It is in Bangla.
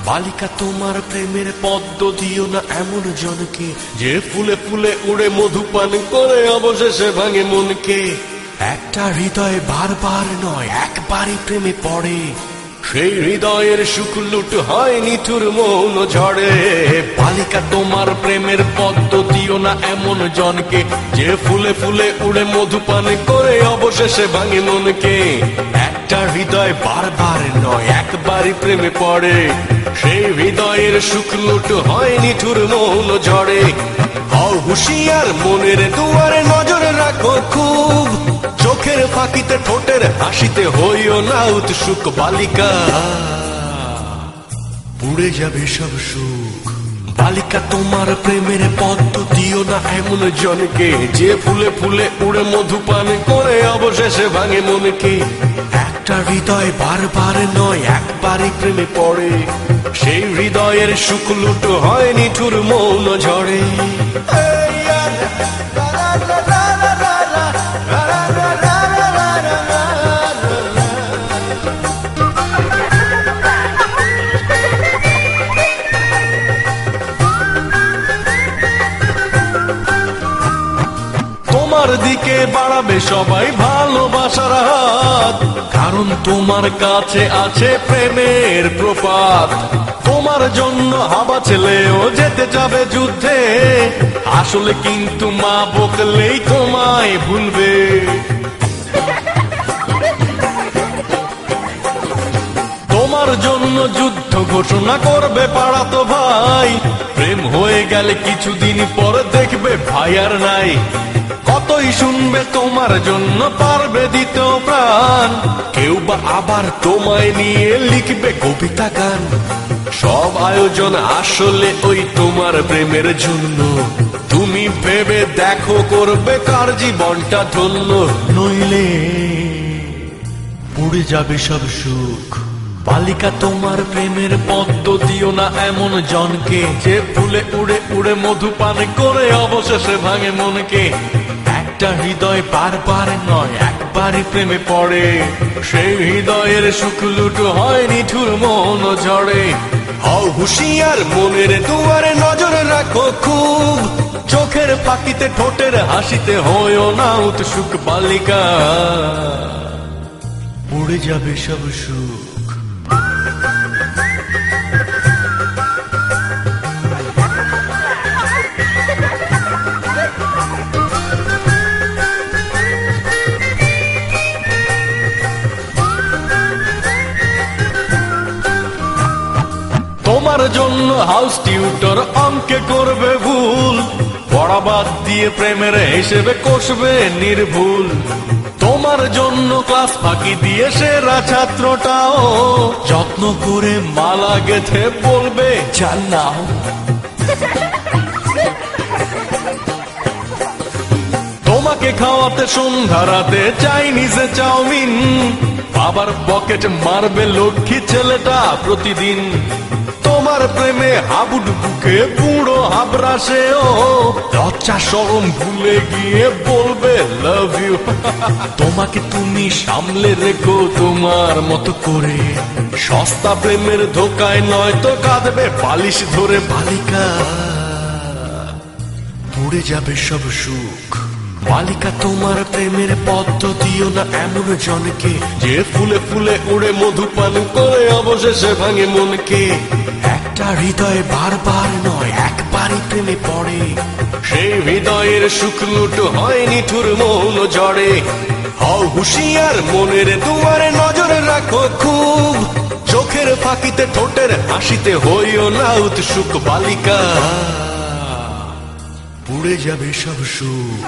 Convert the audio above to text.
বালিকা তোমার প্রেমের পদ্ম দিও না এমন জনকে, যে ফুলে ফুলে উড়ে মধু পান করে অবশেষে ভাঙে মনকে। একটা হৃদয় বারবার নয় একবারই প্রেমে পড়ে, সেই হৃদয়ের সুখ লুট হয় নিঠুর মৌন ঝড়ে। বালিকা তোমার প্রেমের পদ্ম দিও না এমন জনকে, যে ফুলে ফুলে উড়ে মধু পান করে অবশেষে ভাঙে মনকে। একটা হৃদয় বারবার নয় একবারই প্রেমে পড়ে, সেই হৃদয়ের সুখ লুট হয় নিঠুর মৌন ঝড়ে। হও হুঁশিয়ার মনের দুয়ারে নজর রাখো খুব, চোখের ফাঁকিতে ঠোঁটের হাসিতে হইও না উৎসুক। বালিকা পুড়ে যাবে সব সুখ। বালিকা তোমার প্রেমের পদ্ম দিও না এমন জনকে, যে ফুলে ফুলে উড়ে মধু পান করে অবশেষে ভাঙে মনকে। একটা হৃদয় বারবার নয় একবারই প্রেমে পড়ে, সেই হৃদয়ের সুখ লুট হয় নিঠুর মৌন ঝড়ে। তোমার দিকে বাড়াবে সবাই ভালোবাসার হাত, কারণ তোমার কাছে আছে প্রেমের প্রপাত। তোমার জন্য হাবা ছেলেও যেতে যাবে যুদ্ধে, আসলে কিন্তু মা বকলেই তোমায় ভুলবে। তোমার জন্য যুদ্ধ ঘোষণা করবে পাড়াতো ভাই, প্রেম হয়ে গেলে কিছুদিন পর দেখবে ভাই আর নাই। কতই শুনবে তোমার জন্য পারবে দিতে প্রাণ, কেউ বা আবার তোমায় নিয়ে লিখবে কবিতা গান। সব আয়োজন আসলে ওই তোমার প্রেমের জন্য, তুমি ভেবে দেখো করবে কার জীবনটা ধন্য। নইলে পুড়ে যাবে সব সুখ। বালিকা তোমার প্রেমের পদ্ম দিও না এমন জনকে, যে ফুলে উড়ে উড়ে মধু পান করে অবশেষে ভাঙে মনকে। একটা হৃদয় বারবার নয় একবারই প্রেমে পড়ে, সেই হৃদয়ের সুখ লুট হয় নিঠুর মৌন ঝড়ে। হও হুঁশিয়ার মনের দুয়ারে নজর রাখো খুব, চোখের ফাঁকিতে ঠোঁটের হাসিতে হইও না উৎসুক। বালিকা পুড়ে যাবে সব সুখ। তোমার জন্য হাউস টিউটর অঙ্কে করবে ভুল, পড়া বাদ দিয়ে প্রেমের হিসেবে কষবে নির্ভুল। তোমার জন্য ক্লাস ফাঁকি দিয়ে সেরা ছাত্রটাও যত্ন করে মালা গেথে বলবে জান্নাও। তোমাকে খাওয়াতে সন্ধ্যা রাতে চাইনিজে চাউমিন, বাবার পকেট মারবে লক্ষ্মী ছেলেটা প্রতিদিন। তোমার প্রেমে হাবুডুবুকে বুড়ো হাবরাসেও লজ্জা শরম ভুলে গিয়ে বলবে লাভ ইউ। তোমাকে তুমি সামলে রেখো তোমার মতো করে, সস্তা প্রেমের ধোকায় নয় তো কাঁদবে বালিশ ধরে। বালিকা পুড়ে যাবে সব সুখ। বালিকা তোমার প্রেমের পদ্ম দিও না এমন জনকে, যে ফুলে ফুলে উড়ে মধু পান করে অবশেষে ভাঙে মনকে। একটা হৃদয় বারবার নয় একবারই প্রেমে পড়ে, সেই হৃদয়ের সুখ লুট হয় নিঠুর মৌন ঝড়ে। হও হুঁশিয়ার মনের দুয়ারে নজর রাখো খুব, চোখের ফাঁকিতে ঠোঁটের হাসিতে হইও না উৎসুক। বালিকা পুড়ে যাবে সব সুখ।